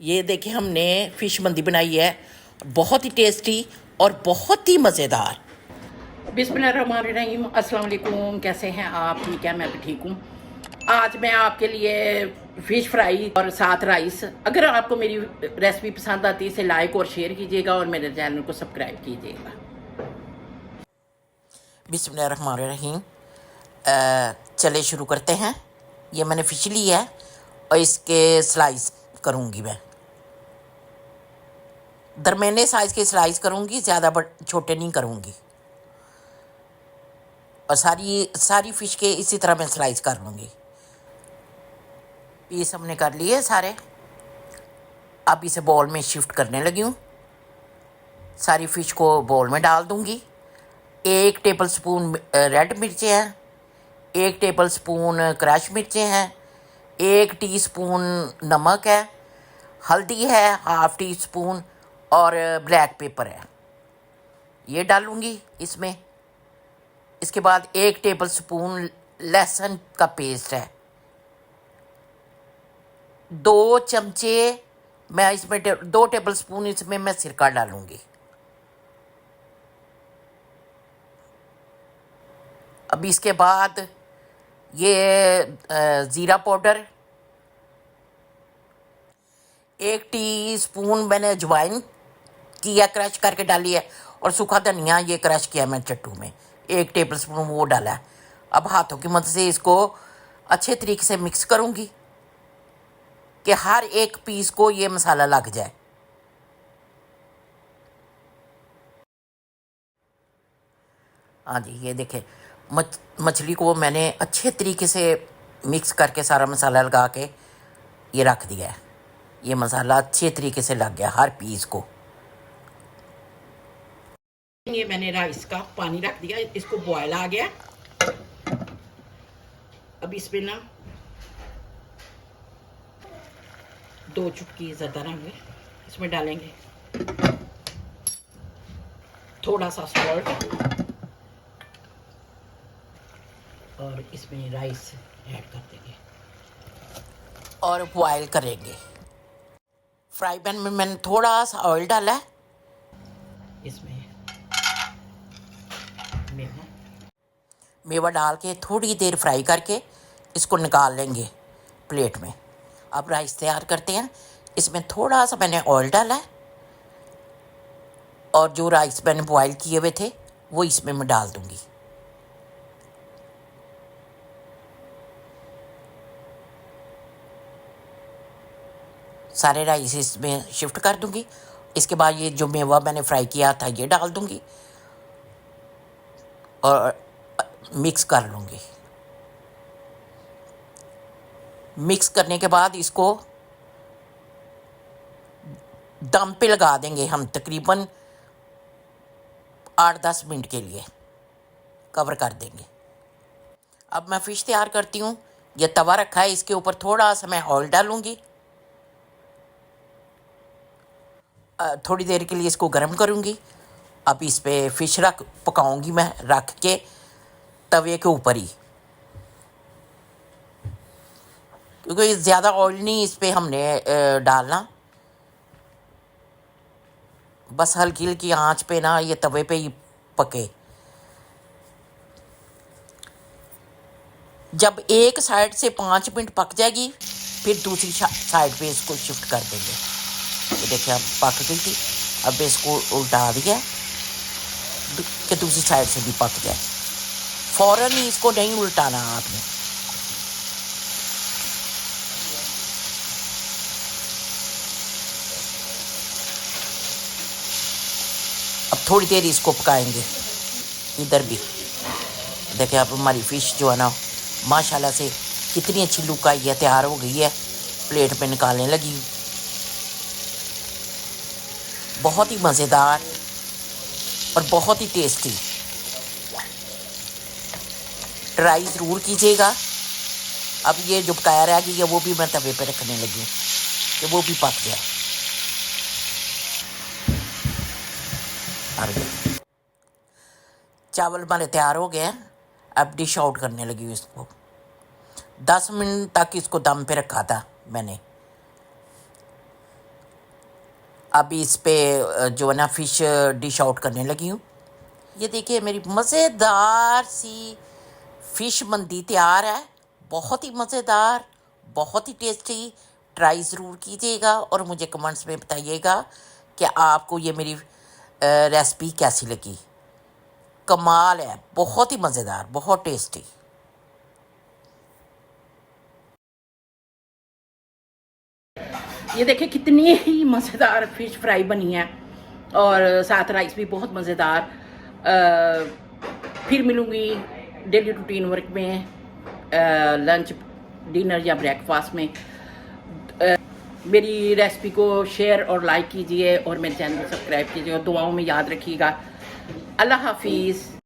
ये देखिए हमने फ़िश मंदी बनाई है, बहुत ही टेस्टी और बहुत ही मज़ेदार। बिस्मिल्लाहिर्रहमानिर्रहीम, अस्सलाम वालेकुम। कैसे हैं आप? ठीक है, मैं भी ठीक हूँ। आज मैं आपके लिए फ़िश फ्राई और साथ राइस। अगर आपको मेरी रेसिपी पसंद आती है इसे लाइक और शेयर कीजिएगा और मेरे चैनल को सब्सक्राइब कीजिएगा। बिस्मिल्लाहिर्रहमानिर्रहीम। चले शुरू करते हैं। ये मैंने फ़िश ली है और इसके स्लाइस करूँगी मैं। दरमियाने साइज़ के स्लाइस करूँगी, ज़्यादा छोटे नहीं करूँगी। और सारी फ़िश के इसी तरह मैं स्लाइस कर लूँगी। पीस हमने कर लिए सारे। अब इसे बॉल में शिफ्ट करने लगी हूँ। सारी फ़िश को बॉल में डाल दूँगी। 1 टेबलस्पून रेड मिर्चें हैं, 1 टेबलस्पून क्रश मिर्चें हैं, 1 टीस्पून नमक है, हल्दी है ½ टीस्पून और ब्लैक पेपर है, ये डालूँगी इसमें। इसके बाद 1 टेबलस्पून लहसुन का पेस्ट है, 2 चमचे मैं इसमें 2 टेबलस्पून इसमें मैं सिरका डालूँगी। अब इसके बाद ये ज़ीरा पाउडर, 1 टीस्पून मैंने अजवाइन किया क्रश करके डाली है, और सूखा धनिया ये क्रश किया मैं चट्टू में 1 टेबलस्पून वो डाला है। अब हाथों की मदद से इसको अच्छे तरीके से मिक्स करूँगी कि हर एक पीस को ये मसाला लग जाए। हाँ जी, ये देखें मछली को मैंने अच्छे तरीके से मिक्स करके सारा मसाला लगा के ये रख दिया है। ये मसाला अच्छे तरीके से लग गया हर पीस को। ये मैंने राइस का पानी रख दिया, इसको बॉयल आ गया। अब इसमें ना 2 चुटकी ज़्यादा रंग इसमें डालेंगे, थोड़ा सा सॉल्ट, और इसमें राइस ऐड कर देंगे और बॉयल करेंगे। फ्राई पैन में मैंने थोड़ा सा ऑयल डाला है, इसमें मेवा डाल के थोड़ी देर फ्राई करके इसको निकाल लेंगे प्लेट में। अब राइस तैयार करते हैं। इसमें थोड़ा सा मैंने ऑयल डाला है और जो राइस मैंने बॉयल किए हुए थे वो इसमें मैं डाल दूंगी। सारे राइस इसमें शिफ्ट कर दूंगी। इसके बाद ये जो मेवा मैंने फ्राई किया था ये डाल दूंगी और मिक्स कर लूँगी। मिक्स करने के बाद इसको दम पे लगा देंगे हम, तकरीबन 8-10 मिनट के लिए कवर कर देंगे। अब मैं फ़िश तैयार करती हूँ। ये तवा रखा है, इसके ऊपर थोड़ा सा मैं ऑयल डालूँगी। थोड़ी देर के लिए इसको गर्म करूँगी। अब इस पर फ़िश पकाऊँगी मैं रख के तवे के ऊपर ही, क्योंकि ज़्यादा ऑयल नहीं इस पर हमने डालना। बस हल्की हल्की आंच पे ना ये तवे पे ही पके। जब एक साइड से 5 मिनट पक जाएगी फिर दूसरी साइड पे इसको शिफ्ट कर देंगे। ये देखिए अब पक गई थी। अब इसको उल्टा दिया कि दूसरी साइड से भी पक जाए। फ़ौरन ही इसको नहीं उल्टाना आपने। अब थोड़ी देर इसको पकाएंगे। इधर भी देखिए अब हमारी फ़िश जो है ना माशाल्लाह से कितनी अच्छी लुक आई है, तैयार हो गई है, प्लेट पे निकालने लगी। बहुत ही मज़ेदार और बहुत ही टेस्टी। ट्राई ज़रूर कीजिएगा। अब ये जो पकाया रह गई है वो भी मैं तवे पे रखने लगी हूँ कि वो भी पक जाए। और चावल हमारे तैयार हो गए हैं। अब डिश आउट करने लगी हूँ इसको। 10 मिनट तक इसको दम पे रखा था मैंने। अभी इस पे जो है ना फ़िश डिश आउट करने लगी हूँ। ये देखिए मेरी मज़ेदार सी फ़िश मंदी तैयार है। बहुत ही मज़ेदार, बहुत ही टेस्टी। ट्राई ज़रूर कीजिएगा और मुझे कमेंट्स में बताइएगा कि आपको ये मेरी रेसिपी कैसी लगी। कमाल है, बहुत ही मज़ेदार, बहुत टेस्टी। ये देखिए कितनी ही मज़ेदार फ़िश फ्राई बनी है और साथ राइस भी बहुत मज़ेदार। फिर मिलूँगी डेली रूटीन वर्क में, लंच, डिनर या ब्रेकफास्ट में। मेरी रेसिपी को शेयर और लाइक कीजिए और मेरे चैनल को सब्सक्राइब कीजिए और दुआओं में याद रखिएगा। अल्लाह हाफिज़।